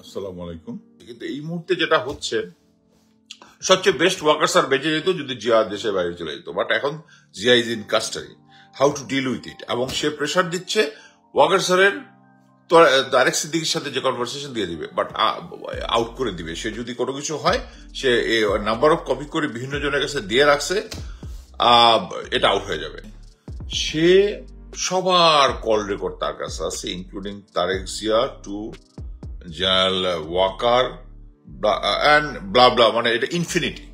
আসসালামু আলাইকুম। কিন্তু এই মুহূর্তে যেটা হচ্ছে, সবচেয়ে বেস্ট ওয়ার্কার্স আর বেঁচে যেত যদি জিয়া দেশের বাইরে চলে যেত, বাট এখন Zia is in custody. How to deal with it, এবং সে প্রেশার দিচ্ছে ওয়ার্কার্সের তারেক সিদ্দিকীর সাথে যে কনভারসেশন দিয়ে দিবে, বাট আউট করে দিবে। সে যদি কোনো কিছু হয়, সে নাম্বার অফ কপি করে বিভিন্ন জনের কাছে দিয়ে রাখছে, এটা আউট হয়ে যাবে। সে সবার কল রেকর্ড তার কাছে আছে, including Tarique Zia to general Waker and blah blah, মানে এটা ইনফিনিটি,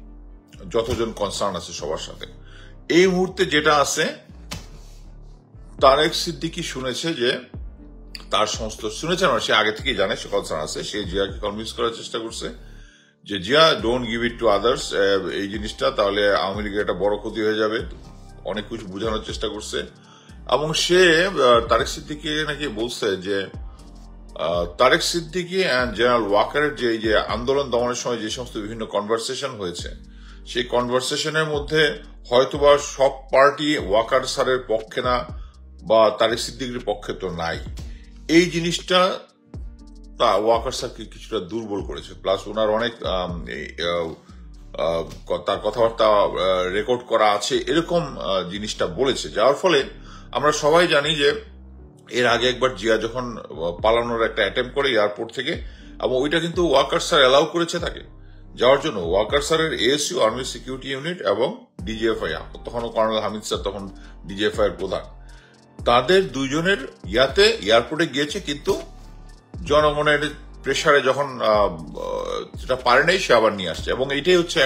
যতজন কনসার্ন আছে সবার সাথে। এই মুহূর্তে যেটা আছে, তারেক সিদ্দিকী শুনেছে যে তার সমস্ত শুনেছে না, সে আগে থেকেই জানে সে কনসার্ন আছে। সে জিয়াকে কনভিন্স করার চেষ্টা করছে যে Zia don't give it to others, এই জিনিসটা তাহলে আওয়ামী লীগের একটা বড় ক্ষতি হয়ে যাবে। অনেক কিছু বোঝানোর চেষ্টা করছে, এবং সে তারেক সিদ্দিকী নাকি বলছে যে তারেক সিদ্দিকী অ্যান্ড জেনারেল ওয়াকারের যে আন্দোলন দমনের সময় যে সমস্ত বিভিন্ন কনভারসেশন হয়েছে, সেই কনভারসেশনের মধ্যে হয়তোবা সব পার্টি ওয়াকার স্যারের পক্ষে না, বা তারেক সিদ্দিকীর পক্ষে তো নাই। এই জিনিসটা ওয়াকার স্যারকে কিছুটা দুর্বল করেছে। প্লাস ওনার অনেক তার কথাবার্তা রেকর্ড করা আছে, এরকম জিনিসটা বলেছে, যার ফলে আমরা সবাই জানি যে এর আগে একবার জিয়া যখন পালানোর একটা অ্যাটেম্প করে এয়ারপোর্ট থেকে, এবং ওইটা কিন্তু ওয়াকার স্যার অ্যালাউ করেছে তাকে যাওয়ার জন্য। ওয়াকার স্যারের এএসইউ আর্মি সিকিউরিটি ইউনিট এবং ডিজিএফআই, তখনও কর্নেল হামিদ স্যার তখন ডিজিএফআই এর প্রধান, তাদের দুইজনের এয়ারপোর্টে গিয়েছে, কিন্তু জনগণের প্রেসারে যখন যেটা পারে নাই সে আবার নিয়ে আসছে। এবং এইটাই হচ্ছে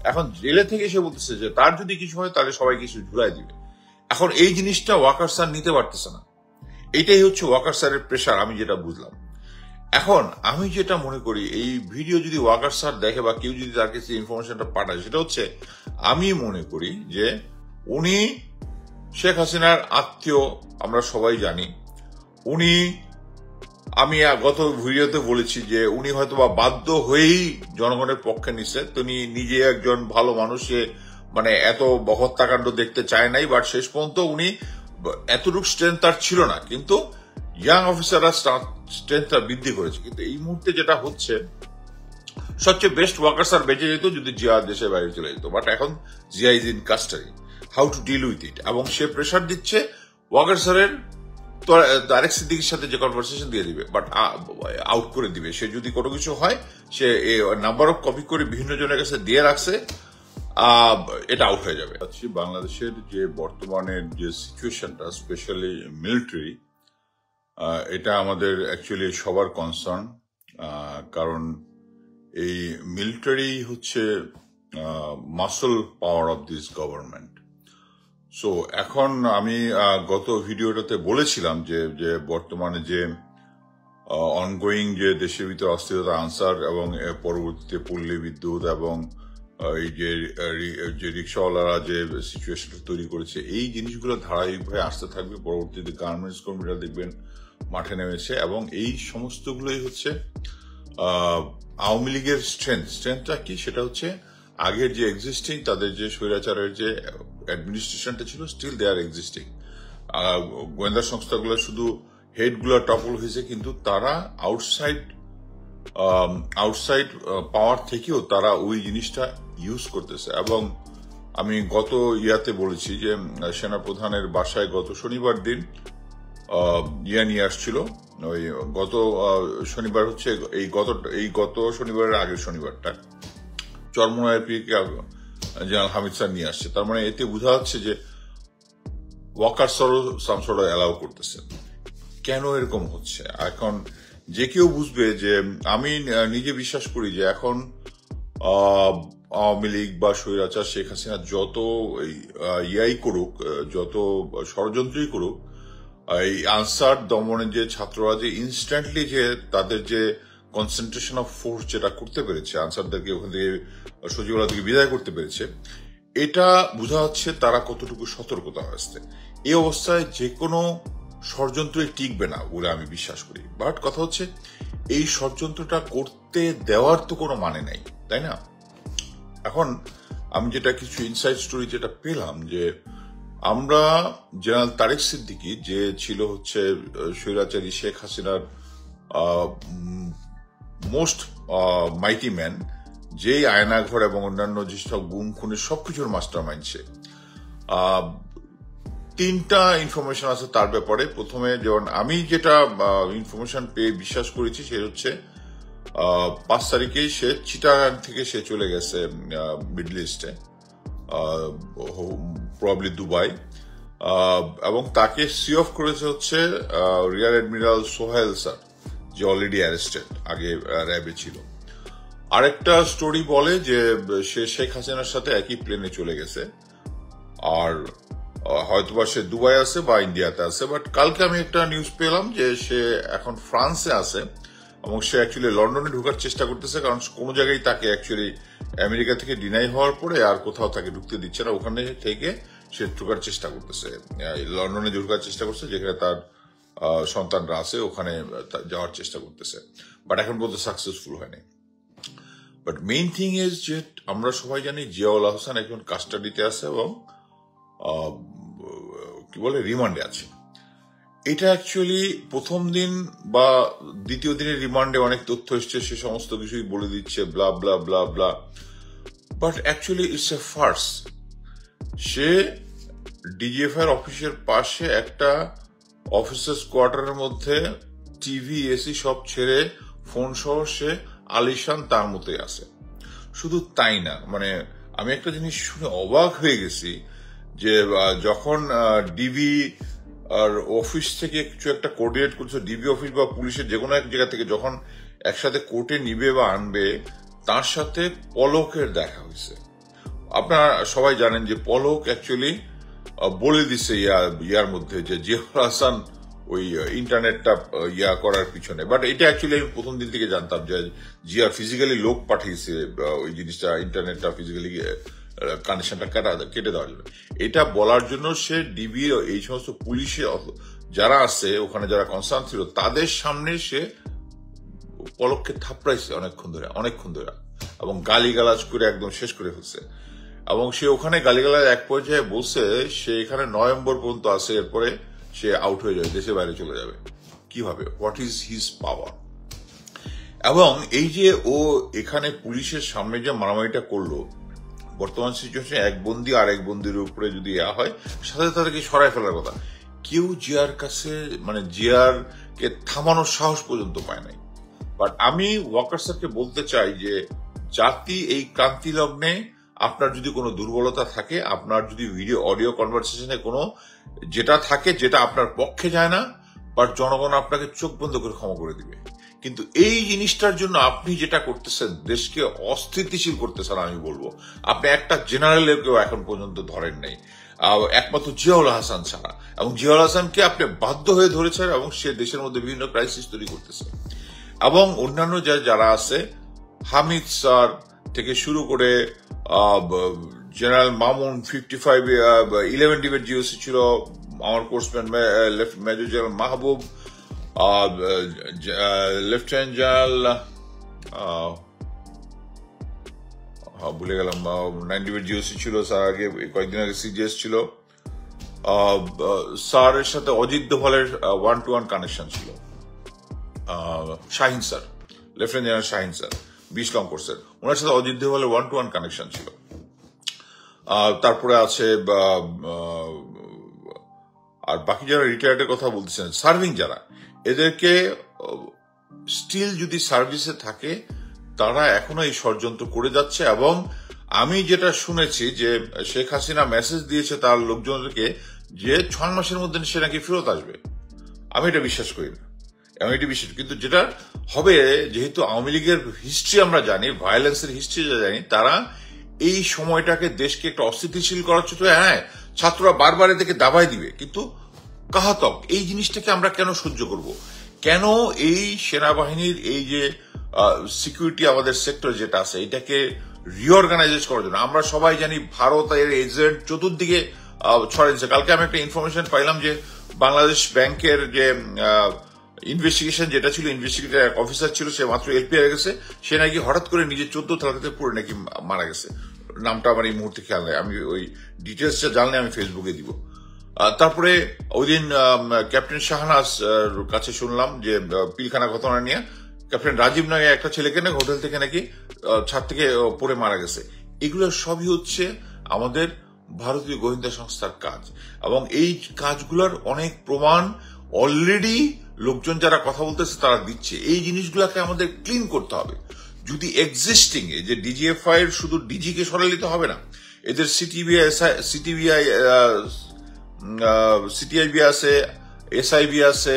এখন জেলে থেকে সে বলতেছে যে তার যদি কিছু হয় তাহলে সবাই কিছু ঝুলাই দিবে। এখন এই জিনিসটা ওয়াকার স্যার নিতে পারতেছে না, এইটাই হচ্ছে ওয়াকার স্যারের প্রেশার, আমি যেটা বুঝলাম। এখন আমি যেটা মনে করি, এই ভিডিও যদি ওয়াকার স্যার দেখে বা কেউ যদি তার কাছে ইনফরমেশনটা পাঠায়, সেটা হচ্ছে, আমি মনে করি যে উনি শেখ হাসিনার আত্মীয়, আমরা সবাই জানি। আমি গত ভিডিওতে বলেছি যে উনি হয়তো বা বাধ্য হয়েই জনগণের পক্ষে নিচ্ছে। তিনি নিজে একজন ভালো মানুষে, মানে এত হত্যাকাণ্ড দেখতে চায় নাই, বাট শেষ পর্যন্ত উনি এতটুকু স্ট্রেংথ তার ছিল না, কিন্তু ইয়াং অফিসাররা স্ট্রেংথটা বৃদ্ধি করেছে। কিন্তু এই মুহূর্তে যেটা হচ্ছে, সবচেয়ে বেস্ট ওয়ার্কার্স আর বেঁচে যেত যদি জিয়া দেশের বাইরে চলে যেত, বাট এখন Zia is in custody. How to deal with it, এবং সে প্রেশার দিচ্ছে ওয়ার্কার্সের তারেক সিদ্দিকীর সাথে যে কনভারসেশন দিয়ে দিবে, বাট আউট করে দিবে। সে যদি কোনো কিছু হয়, সে নাম্বার অফ কপি করে বিভিন্ন জনের কাছে দিয়ে রাখছে, এটা আউট হয়ে যাবে। বাংলাদেশের যে বর্তমানের যে সিচুয়েশনটা, স্পেশালি মিলিটারি, এটা আমাদের অ্যাকচুয়ালি সবার কনসার্ন। কারণ এই মিলিটারি হচ্ছে muscle power of this government. So এখন আমি গত ভিডিওটাতে বলেছিলাম যে বর্তমানে যে অনগোয়িং যে দেশের ভিতরে অস্থিরতা, আনসার, এবং পরবর্তীতে পল্লী বিদ্যুৎ, এবং এই যে রিক্সাওয়ালারা যে সিচুয়েশনটা তৈরি করেছে, এই জিনিসগুলো ধারাবাহিকভাবে আসতে থাকবে। পরবর্তীতে গার্মেন্টস কর্মীরা দেখবেন মাঠে নেমেছে, এবং এই সমস্তগুলোই হচ্ছে আওয়ামী লীগের স্ট্রেংথটা কি, সেটা হচ্ছে আগের যে এক্সিস্টিং তাদের যে স্বৈরাচারের যে অ্যাডমিনিস্ট্রেশনটা ছিল, স্টিল দে আর এক্সিস্টিং। গোয়েন্দা সংস্থাগুলো শুধু হেডগুলো টপল হয়েছে, কিন্তু তারা আউটসাইড পাওয়ার থেকেও তারা ওই জিনিসটা ইউজ করতেছে। এবং আমি গত ইয়াতে বলেছি যে সেনাপ্রধানের বাসায় গত শনিবার দিন নিয়ে আসছিল। ওই গত শনিবার হচ্ছে এই গত শনিবারের আগের শনিবারটা চরমোনাই জেনারেল হামিদ স্যার নিয়ে আসছে। তার মানে এতে বোঝা যাচ্ছে যে ওয়াকার স্যারও সামসোটা অ্যালাউ করতেছে। কেন এরকম হচ্ছে এখন যে কেউ বুঝবে। যে আমি নিজে বিশ্বাস করি যে এখন আওয়ামী লীগ বা স্বৈরাচার শেখ হাসিনা যত ইয়াই করুক, যত ষড়যন্ত্রই করুক, এই আনসার দমনের যে ছাত্ররা যে ইনস্ট্যান্টলি যে তাদের যে কনসেন্ট্রেশন অফ ফোর্স যেটা করতে পেরেছে, আনসারদেরকে ওখান থেকে সচিবালয় থেকে বিদায় করতে পেরেছে, এটা বোঝা যাচ্ছে তারা কতটুকু সতর্কতা আসছে। এই অবস্থায় যে কোনো ষড়যন্ত্রই টিকবে না বলে আমি বিশ্বাস করি। বাট কথা হচ্ছে, এই ষড়যন্ত্রটা করতে দেওয়ার তো কোনো মানে নাই, তাই না? এখন আমি যেটা কিছু ইনসাইড স্টোরি যেটা পেলাম, যে আমরা জেনারেল তারেক সিদ্দিকী, যে ছিল হচ্ছে স্বৈরাচারী শেখ হাসিনার মোস্ট মাইটি ম্যান, যেই আয়নাঘর এবং অন্যান্য যেসব গুম খুনের সবকিছুর মাস্টার মাইন্ড সে। তিনটা ইনফরমেশন আছে তার ব্যাপারে। প্রথমে যেমন আমি যেটা ইনফরমেশন পেয়ে বিশ্বাস করেছি সে হচ্ছে 5 তারিখেই সে চিটাগাং থেকে সে চলে গেছে মিডল ইস্টে, প্রবাবলি দুবাই, এবং তাকে সি অফ করেছে হচ্ছে রিয়ার অ্যাডমিরাল সোহেল স্যার, যে অলরেডি অ্যারেস্টেড, আগে র্যাবে ছিল। আরেকটা স্টোরি বলে যে সে শেখ হাসিনার সাথে একই প্লেনে চলে গেছে, আর হয়তোবা সে দুবাই আছে বা ইন্ডিয়াতে আছে। বাট কালকে আমি একটা নিউজ পেলাম যে সে এখন ফ্রান্সে আছে এবং সে অ্যাকচুয়ালি লন্ডনে ঢোকার চেষ্টা করতেছে, কারণ কোনো জায়গায় তাকে অ্যাকচুয়ালি আমেরিকা থেকে ডিনাই হওয়ার পরে আর কোথাও তাকে ঢুকতে দিচ্ছে না। ওখানে থেকে সে ঢোকার চেষ্টা করতেছে, লন্ডনে ঢোকার চেষ্টা করছে, যেখানে তার সন্তানরা আছে, ওখানে যাওয়ার চেষ্টা করতেছে, বাট এখন পর্যন্ত সাকসেসফুল হয়নি। বাট মেইন থিং ইজ যে আমরা সবাই জানি জিয়াউল আহসান এখন কাস্টাডিতে আছে এবং কি বলে রিমান্ডে আছে। এটা অ্যাকচুয়ালি প্রথম দিন বা দ্বিতীয় দিনের রিমান্ডে অনেক তথ্য এসছে, সে সমস্ত কিছুই বলে দিচ্ছে, blah blah blah blah, but actually it's a farce. সে ডিজিএফআই অফিসের পাশে একটা অফিসার্স কোয়ার্টারের মধ্যে টিভি এসি সব ছেড়ে ফোন সহ সে আলিশান তার মতোই আছে। শুধু তাই না, মানে আমি একটা জিনিস শুনে অবাক হয়ে গেছি যে যখন ডিবি আর অফিস থেকে কিছু একটা কোঅর্ডিনেট করছে, ডিবি অফিস বা পুলিশের যে কোনো এক জায়গা থেকে যখন একসাথে কোর্টে নিবে বা আনবে, তার সাথে পলকের দেখা হয়েছে। আপনারা সবাই জানেন যে পলক অ্যাকচুয়ালি বলে দিছে ইয়ার মধ্যে যে জিয়াউল হাসান ওই ইন্টারনেটটা করার পিছনে। বাট এটা অ্যাকচুয়ালি আমি প্রথম দিন থেকে জানতাম যে জিয়া ফিজিক্যালি লোক পাঠিয়েছে ওই জিনিসটা, ইন্টারনেটটা ফিজিক্যালি কানেকশনটা কেটে দেওয়ার জন্য। এটা বলার জন্য সে ডিবি এই সমস্ত পুলিশে যারা আছে ওখানে, যারা কনসার্ন ছিল, তাদের সামনে সে পলককে থাপড়াইছে অনেকক্ষণ ধরে এবং গালিগালাজ করে একদম শেষ করে ফেলছে। এবং সে ওখানে গালিগালাজ এক পর্যায়ে বলছে সে এখানে নভেম্বর পর্যন্ত আছে, এরপরে সে আউট হয়ে যাবে, দেশের বাইরে চলে যাবে। কিভাবে? হোয়াট ইজ হিজ পাওয়ার? এবং এই যে ও এখানে পুলিশের সামনে যে মারামারিটা করলো, বর্তমান সিচুয়েশনে এক বন্দি আর এক বন্দির উপরে যদি হয়, সাথে তাদেরকে সরাই ফেলার কথা। কেউ জিয়ার কাছে, মানে জিয়ার কে থামানোর সাহস পর্যন্ত পায় নাই। বাট আমি ওয়াকার স্যারকে বলতে চাই যে জাতি এই ক্রান্তি লগ্নে আপনার যদি কোনো দুর্বলতা থাকে, আপনার যদি ভিডিও অডিও কনভারসেশনে কোনো যেটা থাকে যেটা আপনার পক্ষে যায় না, বাট জনগণ আপনাকে চোখ বন্ধ করে ক্ষমা করে দিবে। কিন্তু এই জিনিসটার জন্য আপনি যেটা করতেছেন, দেশকে অস্থিতিশীল করতেছেন। আমি বলবো আপনি একটা জেনারেলকেও এখন পর্যন্ত ধরেন নাই, একমাত্র জিয়াউল হাসান ছাড়া। এবং জিয়াউল হাসানকে আপনি বাধ্য হয়ে ধরেছেন এবং সে দেশের মধ্যে বিভিন্ন ক্রাইসিস তৈরি করতেছে। এবং অন্যান্য যারা আছে, হামিদ স্যার থেকে শুরু করে জেনারেল মামুন 55 11 ডিবেট জিওসি ছিল, আমার কোর্সম্যান মেজর জেনারেল মাহবুব, লেফটেন্যান্ট জেনারেল ভুলে গেলাম 9 ডিবেট জিওসি ছিল স্যার, আগে কয়েকদিন আগে সিজিএস ছিল। স্যারের সাথে অজিত দোভালের 1-to-1 কানেকশন ছিল। Shahin sir, lieutenant general Shahin sir 20 long কোর্সের, ওনার সাথে অজিত দোভালের 1-to-1 কানেকশন ছিল। তারপরে আছে আর বাকি যারা রিটায়ার্ডের কথা বলতেছেন, সার্ভিং যারা, এদেরকে স্টিল যদি সার্ভিসে থাকে তারা এখনো এই ষড়যন্ত্র করে যাচ্ছে। এবং আমি যেটা শুনেছি যে শেখ হাসিনা মেসেজ দিয়েছে তার লোকজনদেরকে যে 6 মাসের মধ্যে সে নাকি ফেরত আসবে। আমি এটা বিশ্বাস করি না, কিন্তু যেটা হবে, যেহেতু আওয়ামী লীগের হিস্ট্রি আমরা জানি, ভায়োলেন্সের হিস্ট্রি জানি, তারা এই সময়টাকে দেশকে একটা অস্থিতিশীল করার জন্য, হ্যাঁ ছাত্ররা বারবার এদেরকে দাবাই দিবে, কিন্তু কাহাতক এই জিনিসটাকে আমরা কেন সহ্য করব? কেন এই সেনাবাহিনীর এই যে সিকিউরিটি আমাদের সেক্টর যেটা আছে, এটাকে রিঅর্গানাইজ করার জন্য? আমরা সবাই জানি ভারত এর এজেন্ট চতুর্দিকে ছড়াইছে। কালকে আমি একটা ইনফরমেশন পাইলাম যে বাংলাদেশ ব্যাংকের যে ইনভেস্টিগেশন যেটা ছিল, ইনভেস্টিগেটর অফিসার ছিল, সে মাত্র এলপি হয়ে গেছে, সে নাকি হঠাৎ করে নিজের 14 তালাতে পড়ে নাকি মারা গেছে। নামটা আমার এই মুহূর্তে খেয়াল নেই, আমি ওই ডিটেলসটা জানলে আমি ফেসবুকে দিব। তারপরে ওই দিন ক্যাপ্টেন শাহনাজ কাছে শুনলাম যে পিলখানা ঘটনা নিয়ে ক্যাপ্টেন রাজীব নামে একটা ছেলেকে নাকি হোটেল থেকে নাকি ছাদ থেকে পড়ে মারা গেছে। এগুলো সবই হচ্ছে আমাদের ভারতীয় গোয়েন্দা সংস্থার কাজ, এবং এই কাজগুলোর অনেক প্রমাণ অলরেডি লোকজন যারা কথা বলতেছে তারা দিচ্ছে। এই জিনিসগুলোকে আমাদের ক্লিন করতে হবে। যদি এক্সিস্টিং এ যে ডিজিএফআই এর শুধু ডিজি কে সরাই দিতে হবে না, এদের সিটিআইবি আছে, এসআইবি আছে,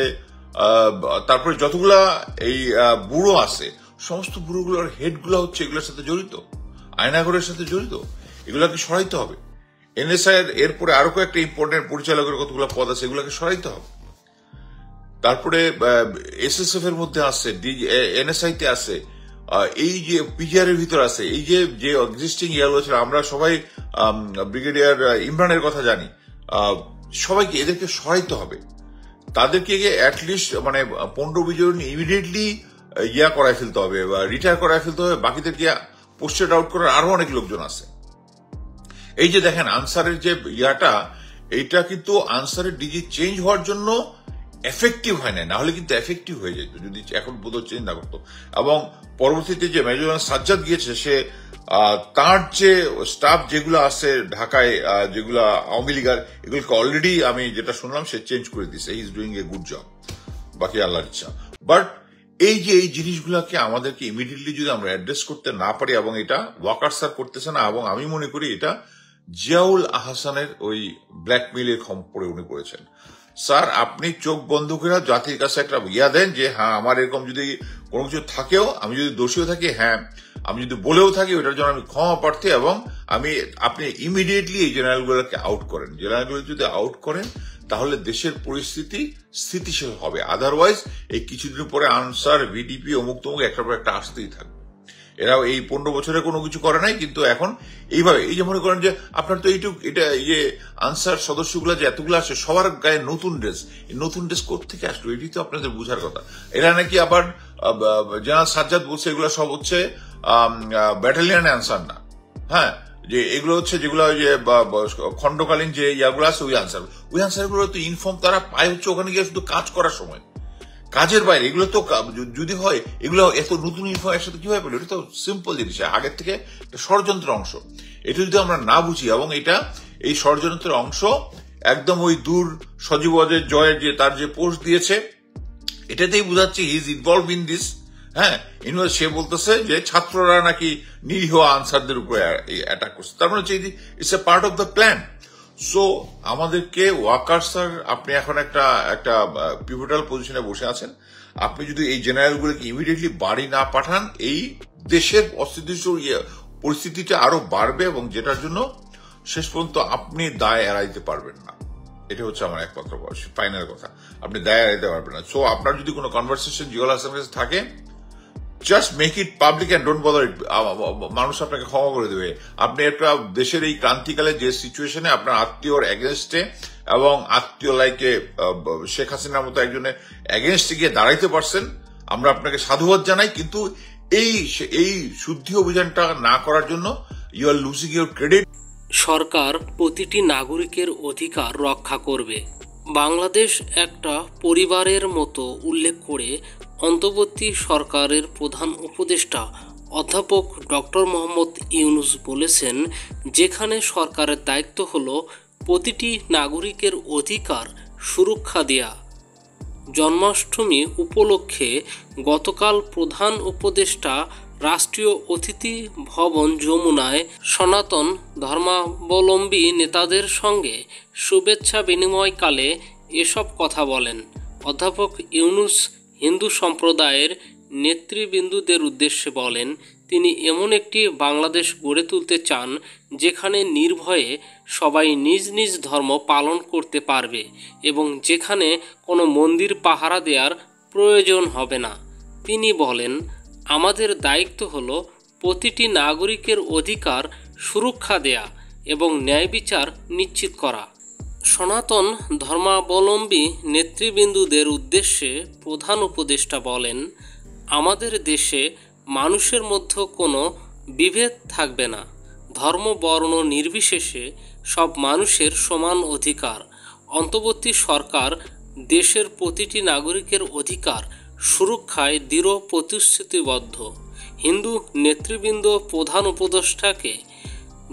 তারপরে যতগুলা এই ব্যুরো আছে, সমস্ত ব্যুরোগুলোর হেডগুলো হচ্ছে এগুলোর সাথে জড়িত, আয়নাঘরের সাথে জড়িত। এগুলাকে সরাইতে হবে। এনএসআই এর এরপরে আরো কয়েকটা ইম্পর্টেন্ট পরিচালকের কতগুলো পদ আছে, এগুলোকে সরাইতে হবে। তারপরে এসএসএফ এর মধ্যে আছে, এনএসআই তে আছে, এই যে পিজিআর এর ভিতর আছে, এই যে এক্সিস্টিং ইয়ালো ছিল, আমরা সবাই ব্রিগেডিয়ার ইমরানের কথা জানি। সবাইকে এদেরকে সরাইতে হবে। তাদেরকে অ্যাটলিস্ট মানে 15-20 জন ইমিডিয়েটলি করায় ফেলতে হবে বা রিটায়ার করায় ফেলতে হবে। বাকিদেরকে পোস্টেড আউট করার আরো অনেক লোকজন আছে। এই যে দেখেন আনসারের যে এইটা কিন্তু আনসারের ডিজি চেঞ্জ হওয়ার জন্য এফেক্টিভ হয় না, নাহলে কিন্তু এফেক্টিভ হয়ে যেত যদি এখন বোধহয় চেঞ্জ না করতো। এবং পরবর্তীতে যে মেজর সাজ্জাদ গিয়েছে, সে তার যে স্টাফ যেগুলো আছে ঢাকায়, যেগুলো আওয়ামী লীগের, এগুলোকে অলরেডি আমি যেটা শুনলাম সে চেঞ্জ করে দিচ্ছে। He is doing a good job, বাকি আল্লাহর ইচ্ছা। বাট এই যে এই জিনিসগুলোকে আমাদেরকে ইমিডিয়েটলি যদি আমরা অ্যাড্রেস করতে না পারি, এবং এটা ওয়াকার স্যার করতেছে না, এবং আমি মনে করি এটা জিয়াউল আহসানের ওই ব্ল্যাকমেইলের খপ্পরে উনি পড়েছেন। স্যার, আপনি চোখ বন্ধ করে জাতির কাছে একটা দেন যে হ্যাঁ আমার এরকম যদি কোনো কিছু থাকেও, আমি যদি দোষীও থাকি, হ্যাঁ আমি যদি বলেও থাকি, ওইটার জন্য আমি ক্ষমা প্রার্থী, এবং আপনি ইমিডিয়েটলি এই জেনারেলগুলোকে আউট করেন। জেনারেলগুলো যদি আউট করেন তাহলে দেশের পরিস্থিতি স্থিতিশীল হবে। আদারওয়াইজ এই কিছুদিন পরে আনসার, ভিডিপি, অমুক তমুক একটার পর একটা আসতেই থাকবে। এরাও এই 15 বছরে কোনো কিছু করে নাই, কিন্তু এখন এইভাবে এই যে মনে করেন যে আপনার তো এটা এই যে আনসার সদস্যগুলো যে এতগুলো আসে, সবার গায়ে নতুন ড্রেস, এই নতুন ড্রেস কোত্থেকে আসলো এটি তো আপনাদের বোঝার কথা। এরা নাকি আবার জেনারেল সাজ্জাদ বলছে এগুলো সব হচ্ছে ব্যাটালিয়ান আনসার না, হ্যাঁ, যে এগুলো হচ্ছে যেগুলো ওই যে খণ্ডকালীন যে ইয়াগুলো আছে ওই আনসারগুলো তো ইনফর্ম তারা পায় হচ্ছে ওখানে গিয়ে শুধু কাজ করার সময়, কাজের বাইরে। এগুলো তো যদি হয়, এগুলো এত নতুন ইনফর্ম একসাথে কিভাবে পেলো? এটা তো সিম্পল জিনিস, আগের থেকে ষড়যন্ত্রের অংশ। এটা যদি আমরা না বুঝি, এবং এই ষড়যন্ত্রের অংশ একদম ওই দূর সজীব জয়ের যে তার যে পোস্ট দিয়েছে, এটাতেই বোঝাচ্ছে he is involve in this. হ্যাঁ, সে বলতেছে যে ছাত্ররা নাকি নিরীহ আনসারদের উপরে অ্যাটাক করছে, তার মানে হচ্ছে it's a part of the plan. So আমাদেরকে ওয়াকার স্যার, আপনি এখন একটা পিভটাল পজিশনে বসে আছেন। আপনি যদি এই জেনারেলগুলোকে ইমিডিয়েটলি বাড়ি না পাঠান, এই দেশের অস্থিতিশীল পরিস্থিতিটা আরো বাড়বে, এবং যেটার জন্য শেষ পর্যন্ত আপনি দায় এড়াইতে পারবেন না। এটা হচ্ছে আমার একমাত্র ফাইনাল কথা, আপনি দায় এড়াইতে পারবেন না। সো আপনার যদি কোনো কনভারসেশন জিওল হাসানের কাছে থাকে, just make it public and don't bother it. মানুষ আপনাকে ক্ষমা করে দেবে। আপনি একটা দেশের এই ক্রান্তিকালে যে সিচুয়েশনে আপনার আত্মীয়র এগেনস্টে, এবং আত্মীয় লাইকে শেখ হাসিনার মতো একজনের এগেনস্টে গিয়ে দাঁড়াইতে পারছেন, আমরা আপনাকে সাধুবাদ জানাই। কিন্তু এই শুদ্ধি অভিযানটা না করার জন্য you are losing your credit. সরকার প্রতিটি নাগরিকের অধিকার রক্ষা করবে। বাংলাদেশ একটা পরিবারের মতো উল্লেখ করে অন্তর্বর্তী সরকারের প্রধান উপদেষ্টা অধ্যাপক ডক্টর মোহাম্মদ ইউনূস বলেছেন, যেখানে সরকারের দায়িত্ব হলো প্রতিটি নাগরিকের অধিকার সুরক্ষা দেয়া। জন্মাষ্টমী উপলক্ষে গতকাল প্রধান উপদেষ্টা রাষ্ট্রীয় অতিথি ভবন যমুনায় সনাতন ধর্মাবলম্বী নেতাদের সঙ্গে শুভেচ্ছা বিনিময়কালে এসব কথা বলেন। অধ্যাপক ইউনূস হিন্দু সম্প্রদায়ের নেতৃবৃন্দদের উদ্দেশ্যে বলেন, তিনি এমন একটি বাংলাদেশ গড়ে তুলতে চান যেখানে নির্ভয়ে সবাই নিজ নিজ ধর্ম পালন করতে পারবে, এবং যেখানে কোনো মন্দির পাহারা দেওয়ার প্রয়োজন হবে না। তিনি বলেন, আমাদের দায়িত্ব হলো প্রতিটি নাগরিকের অধিকার সুরক্ষা দেয়া এবং ন্যায় বিচার নিশ্চিত করা। সনাতন ধর্মাবলম্বী নেতৃবৃন্দদের উদ্দেশ্যে প্রধান উপদেষ্টা বলেন, আমাদের দেশে মানুষের মধ্যে কোনো বিভেদ থাকবে না। ধর্ম বর্ণ নির্বিশেষে সব মানুষের সমান অধিকার। অন্তর্বর্তী সরকার দেশের প্রতিটি নাগরিকের অধিকার সুরক্ষায় দৃঢ় প্রতিশ্রুতিবদ্ধ। হিন্দু নেতৃবৃন্দ প্রধান উপদেষ্টাকে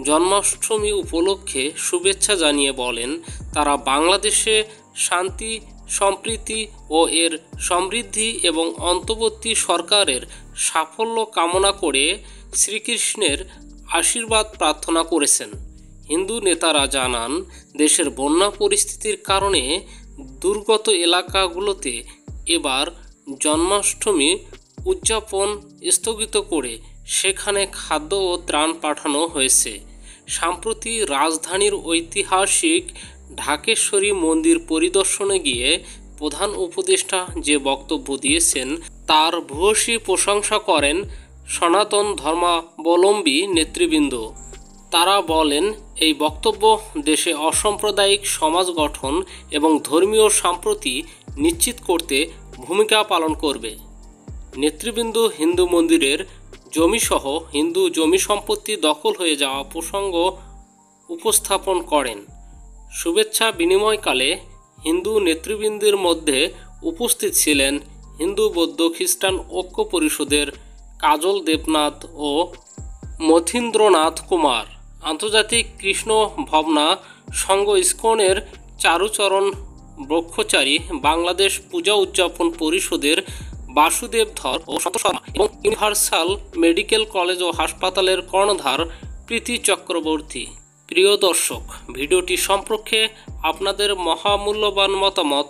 জন্মাষ্টমী উপলক্ষে শুভেচ্ছা জানিয়ে বলেন, তারা বাংলাদেশে শান্তি, সম্প্রীতি ও এর সমৃদ্ধি এবং অন্তর্বর্তী সরকারের সাফল্য কামনা করে শ্রীকৃষ্ণের আশীর্বাদ প্রার্থনা করেছেন। হিন্দু নেতারা জানান, দেশের বন্যা পরিস্থিতির কারণে দুর্গত এলাকাগুলোতে এবার জন্মাষ্টমী উদযাপন স্থগিত করে সেখানে খাদ্য ও ত্রাণ পাঠানো হয়েছে। সম্প্রতি রাজধানীর ঐতিহাসিক ঢাকেশ্বরী মন্দির পরিদর্শনে গিয়ে প্রধান উপদেষ্টা যে বক্তব্য দিয়েছেন তার ভূয়সী প্রশংসা করেন সনাতন ধর্মাবলম্বী নেতৃবৃন্দ। তারা বলেন, এই বক্তব্য দেশে অসাম্প্রদায়িক সমাজ গঠন এবং ধর্মীয় সম্প্রীতি নিশ্চিত করতে ভূমিকা পালন করবে। নেতৃবৃন্দ হিন্দু মন্দিরের জমিসহ হিন্দু জমি সম্পত্তি দখল হয়ে যাওয়া প্রসঙ্গ উপস্থাপন করেন। শুভেচ্ছা বিনিময়কালে হিন্দু নেতৃবৃন্দের মধ্যে উপস্থিত ছিলেন হিন্দু বৌদ্ধ খ্রিস্টান ঐক্য পরিষদের কাজল দেবনাথ ও মথীন্দ্রনাথ কুমার, আন্তর্জাতিক কৃষ্ণ ভাবনা সংঘ ইসকনের চারুচরণ ব্রহ্মচারী, বাংলাদেশ পূজা উদযাপন পরিষদের বাসুদেব ধর ও সন্তোষ শর্মা এবং ইউনিভার্সাল মেডিকেল কলেজ ও হাসপাতালের কর্ণধার প্রীতি চক্রবর্তী। প্রিয় দর্শক, ভিডিওটি সম্পর্কে আপনাদের মহামূল্যবান মতামত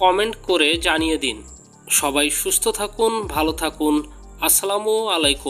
কমেন্ট করে জানিয়ে দিন। সবাই সুস্থ থাকুন, ভালো থাকুন। আসসালামু আলাইকুম।